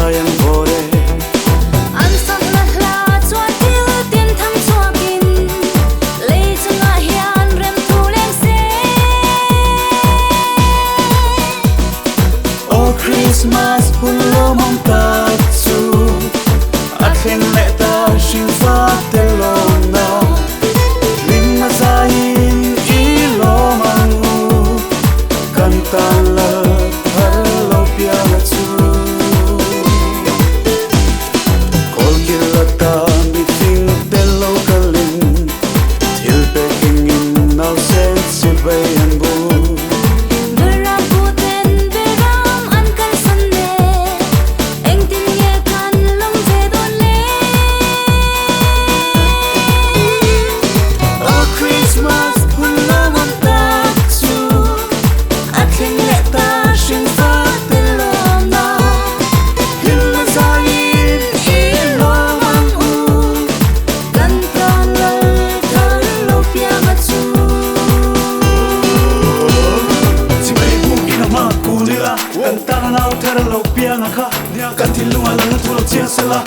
zayan vore an sak na hla chuan til tin thang chuakin lei chunga hian rem tu leng se Oh Christmas hullo mong ta chu atheng le ta shin fa te lo na lim ma zain i lo mang u kan ta la thar lo pia la chu kol kila ta mi ting te lo Colin til beking in now sense Zspi and bu Beram puten beram an kan san ne eng tin ye kan long ve don le Oh Christmas hullo mong ta chu atheng le ta shin fa te lo na lim ma zain i lo mang u kan kan lal thar lo pia ma chu Zspi mu ina ma ku ni la kan ta na nau thar lo pia na kha kan til lunga lang thu lo chia se la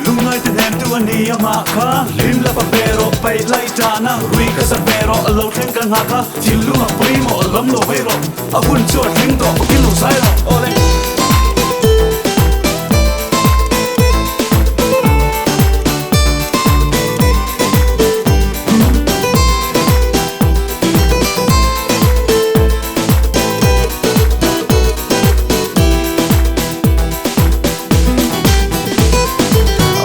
lungai te nem tu ani ma kha lim la pa pero pai lai ta na rui ka sa pero lo theng kan ha kha til lunga primo lam lo vero a bun chu thing to kin lo sai la ole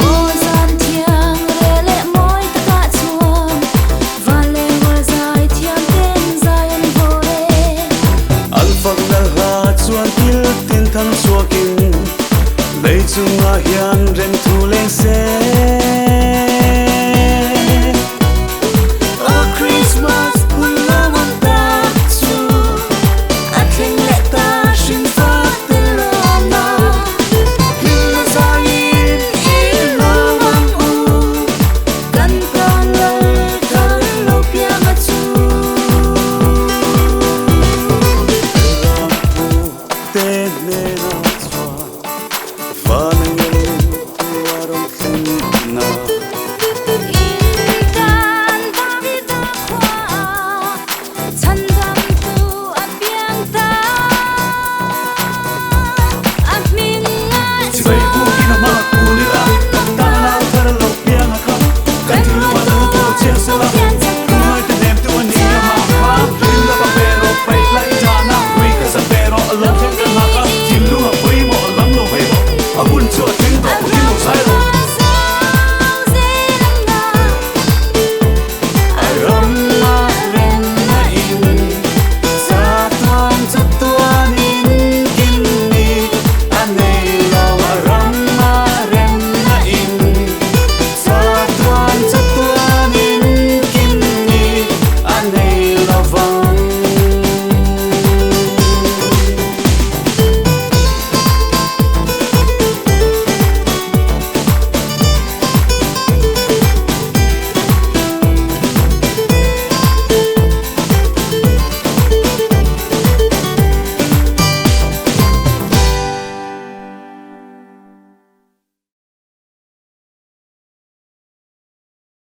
o zan thiang re le moi taka chuang van le wal zai thiam ten zayan vore al phak na ha chuan til tin thang chuakin lei chunga hian ren thu leng se